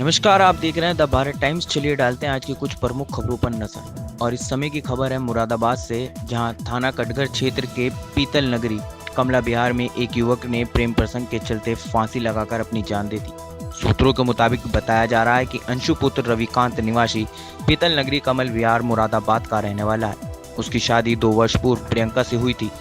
नमस्कार, आप देख रहे हैं द भारत टाइम्स। चलिए डालते हैं आज की कुछ प्रमुख खबरों पर नजर। और इस समय की खबर है मुरादाबाद से, जहां थाना कटघर क्षेत्र के पीतल नगरी कमला विहार में एक युवक ने प्रेम प्रसंग के चलते फांसी लगाकर अपनी जान दे दी। सूत्रों के मुताबिक बताया जा रहा है कि अंशु पुत्र रविकांत निवासी पीतल नगरी कमल विहार मुरादाबाद का रहने वाला है। उसकी शादी 2 वर्ष पूर्व प्रियंका से हुई थी।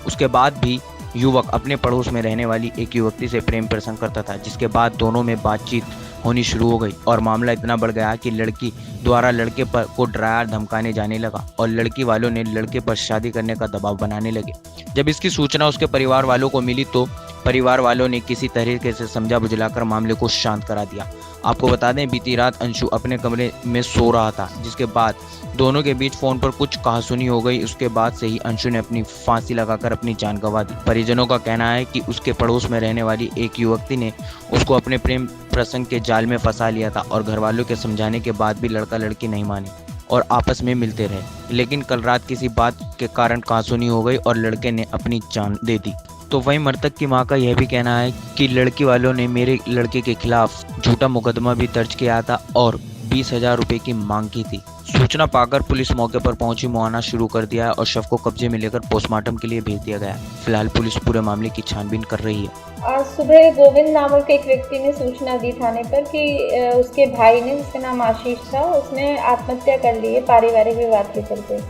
उसके बाद भी युवक अपने पड़ोस में रहने वाली एक युवती से प्रेम प्रसंग करता था, जिसके बाद दोनों में बातचीत होनी शुरू हो गई और मामला इतना बढ़ गया कि लड़की द्वारा लड़के पर को डराया धमकाने जाने लगा और लड़की वालों ने लड़के पर शादी करने का दबाव बनाने लगे। जब इसकी सूचना उसके परिवार वालों को मिली तो परिवार वालों ने किसी तरीके से समझा बुझलाकर मामले को शांत करा दिया। आपको बता दें, बीती रात अंशु अपने कमरे में सो रहा था, जिसके बाद दोनों के बीच फोन पर कुछ कहासुनी हो गई। उसके बाद से ही अंशु ने अपनी फांसी लगाकर अपनी जान गंवा दी। परिजनों का कहना है कि उसके पड़ोस में रहने वाली एक युवती ने उसको अपने प्रेम प्रसंग के जाल में फंसा लिया था और घर वालों के समझाने के बाद भी लड़का लड़की नहीं मानी और आपस में मिलते रहे। लेकिन कल रात किसी बात के कारण कहासुनी हो गई और लड़के ने अपनी जान दे दी। तो वहीं मृतक की मां का यह भी कहना है कि लड़की वालों ने मेरे लड़के के खिलाफ झूठा मुकदमा भी दर्ज किया था और 20,000 रुपए की मांग की थी। सूचना पाकर पुलिस मौके पर पहुंची, मुआयना शुरू कर दिया है और शव को कब्जे में लेकर पोस्टमार्टम के लिए भेज दिया गया है। फिलहाल पुलिस पूरे मामले की छानबीन कर रही है। आज सुबह गोविंद नामक एक व्यक्ति ने सूचना दी थाने पर कि उसके भाई ने, जिसका नाम आशीष था, उसने आत्महत्या कर ली है पारिवारिक विवाद के चलते।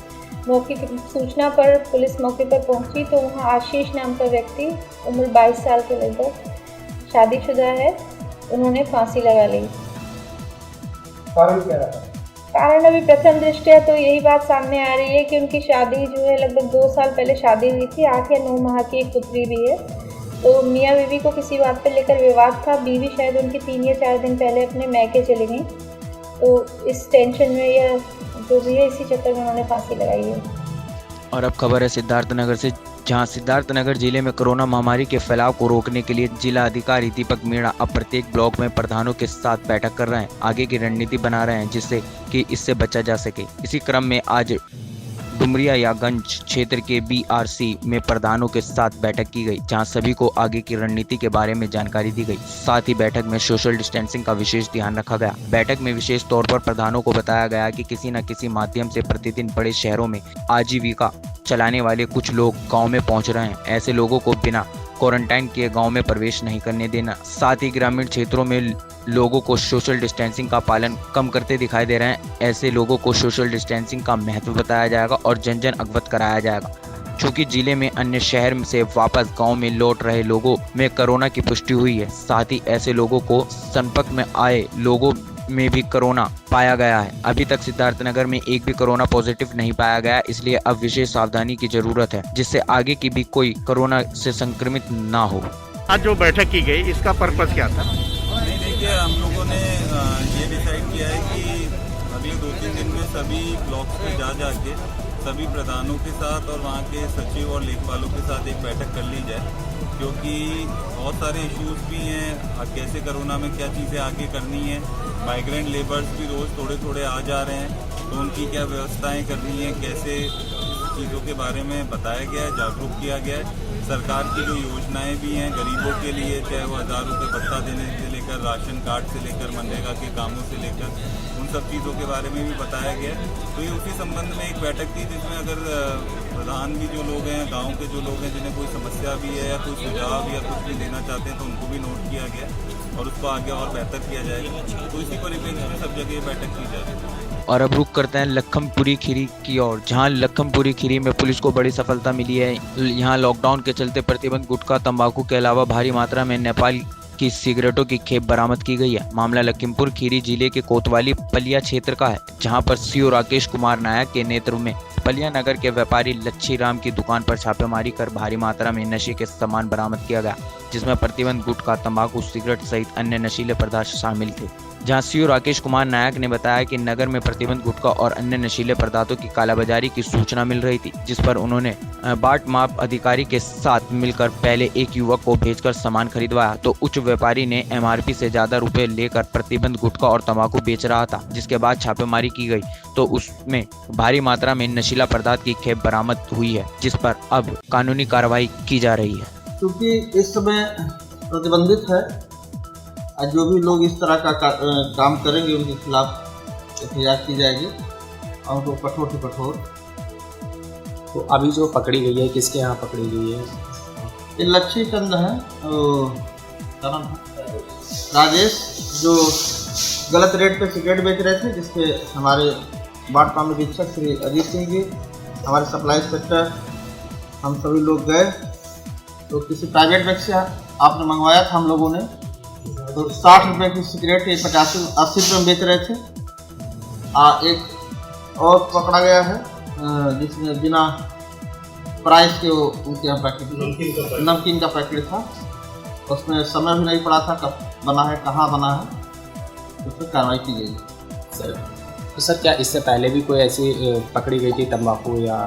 मौके की सूचना पर पुलिस मौके पर पहुंची तो वहां आशीष नाम का व्यक्ति, उम्र 22 साल के लगभग, शादीशुदा है, उन्होंने फांसी लगा ली। कारण क्या रहा? कारण अभी प्रथम दृष्टया तो यही बात सामने आ रही है कि उनकी शादी जो है लगभग 2 साल पहले शादी हुई थी। 8 या 9 माह की एक पुत्री भी है। तो मियाँ बीवी को किसी बात पर लेकर विवाद था। बीवी शायद उनकी 3 या 4 दिन पहले अपने मैके चली गई, तो इस टेंशन में या जो भी है, इसी चक्कर में उन्होंने फांसी लगाई है। और अब खबर है सिद्धार्थनगर से, जहां सिद्धार्थनगर जिले में कोरोना महामारी के फैलाव को रोकने के लिए जिला अधिकारी दीपक मीणा अब प्रत्येक ब्लॉक में प्रधानों के साथ बैठक कर रहे हैं, आगे की रणनीति बना रहे हैं जिससे कि इससे बचा जा सके। इसी क्रम में आज डुमरियागंज क्षेत्र के BRC में प्रधानों के साथ बैठक की गई, जहां सभी को आगे की रणनीति के बारे में जानकारी दी गई। साथ ही बैठक में सोशल डिस्टेंसिंग का विशेष ध्यान रखा गया। बैठक में विशेष तौर पर प्रधानों को बताया गया कि किसी न किसी माध्यम से प्रतिदिन बड़े शहरों में आजीविका चलाने वाले कुछ लोग गांव में पहुंच रहे हैं। ऐसे लोगों को बिना क्वारंटाइन किए गांव में प्रवेश नहीं करने देना। साथ ही ग्रामीण क्षेत्रों में लोगों को सोशल डिस्टेंसिंग का पालन कम करते दिखाई दे रहे हैं। ऐसे लोगों को सोशल डिस्टेंसिंग का महत्व बताया जाएगा और जन जन अवगत कराया जाएगा। चूँकि जिले में अन्य शहर से वापस गांव में लौट रहे लोगों में कोरोना की पुष्टि हुई है। साथ ही ऐसे लोगों को संपर्क में आए लोगों में भी कोरोना पाया गया है। अभी तक सिद्धार्थनगर में एक भी कोरोना पॉजिटिव नहीं पाया गया, इसलिए अब विशेष सावधानी की जरूरत है, जिससे आगे की भी कोई कोरोना से संक्रमित ना हो। आज जो बैठक की गई, इसका पर्पस क्या था? नहीं, देखिए, हम लोगों ने ये डिसाइड किया है कि अगले 2-3 दिन में सभी ब्लॉक्स पे जा के सभी प्रधानों के साथ और वहाँ के सचिव और लेखपालों के साथ एक बैठक कर ली जाए, क्योंकि बहुत सारे इश्यूज भी हैं। कैसे कोरोना में क्या चीज़ें आगे करनी है, माइग्रेंट लेबर्स भी रोज़ थोड़े थोड़े आ जा रहे हैं, तो उनकी क्या व्यवस्थाएं करनी है, कैसे चीज़ों के बारे में बताया गया है, जागरूक किया गया है। सरकार की जो योजनाएं भी हैं गरीबों के लिए, चाहे वो 1000 रुपये भत्ता देने से लेकर राशन कार्ड से लेकर मनरेगा के कामों से लेकर उन सब चीज़ों के बारे में भी बताया गया है। तो ये उसी संबंध में एक बैठक थी, जिसमें अगर प्रधान भी जो लोग हैं, गांव के जो लोग हैं, जिन्हें कोई समस्या भी है या कोई सुझाव या कुछ भी देना चाहते हैं, तो उनको भी नोट किया गया और उसको आगे और बेहतर किया जाएगा। तो इसी परिप्रेक्ष्य में सब जगह ये बैठक की जाएगी। और अब रुक करते हैं लखमपुरी खीरी की ओर, जहां लखमपुरी खीरी में पुलिस को बड़ी सफलता मिली है। यहां लॉकडाउन के चलते प्रतिबंध गुटखा, तंबाकू के अलावा भारी मात्रा में नेपाल की सिगरेटों की खेप बरामद की गई है। मामला लखीमपुर खीरी जिले के कोतवाली पलिया क्षेत्र का है, जहां पर सीओ राकेश कुमार नायक के नेतृत्व में पलिया नगर के व्यापारी लच्छी राम की दुकान पर छापेमारी कर भारी मात्रा में नशे के सामान बरामद किया गया, जिसमें प्रतिबंध गुटखा, तंबाकू, सिगरेट सहित अन्य नशीले पदार्थ शामिल थे। जहां सीओ राकेश कुमार नायक ने बताया कि नगर में प्रतिबंध गुटखा और अन्य नशीले पदार्थों की कालाबाजारी की सूचना मिल रही थी, जिस पर उन्होंने बाट माप अधिकारी के साथ मिलकर पहले एक युवक को भेजकर सामान खरीदवाया, तो उच्च व्यापारी ने MRP से ज्यादा रुपए लेकर प्रतिबंध गुटखा और तंबाकू बेच रहा था। जिसके बाद छापेमारी की गई तो उसमें भारी मात्रा में नशीला पदार्थ की खेप बरामद हुई है, जिस पर अब कानूनी कार्रवाई की जा रही है। क्योंकि इस समय प्रतिबंधित है और जो भी लोग इस तरह का काम करेंगे उनके खिलाफ एहतियात की जाएगी और उनको कठोर से कठोर। तो अभी जो पकड़ी गई है किसके यहाँ पकड़ी गई है? ये लक्ष्मी चंद है, क्या नाम है, राजेश, जो गलत रेट पे सिगरेट बेच रहे थे, जिसपे हमारे वार्ड कानून अधीक्षक श्री अजीत सिंह जी, हमारे सप्लाई इंस्पेक्टर, हम सभी लोग गए। तो किसी प्राइवेट व्यक्ति से आपने मंगवाया था हम लोगों ने, तो 60 रुपये की सिगरेट ये 80 रुपये में बेच रहे थे। एक और पकड़ा गया है जिसमें बिना प्राइस के वो उनके यहाँ पैकेट नमकीन का पैकेट था, उसमें समय भी नहीं पड़ा था कब बना है, कहाँ बना है, उस पर कार्रवाई की गई। सर तो सर क्या इससे पहले भी कोई ऐसी पकड़ी गई थी तंबाकू या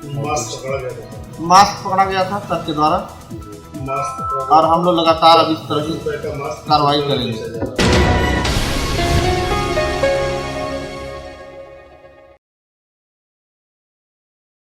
मास्क पकड़ा गया था? मास्क पकड़ा गया था सर के द्वारा, और हम लोग लगातार अब इस तरह की कार्रवाई करेंगे।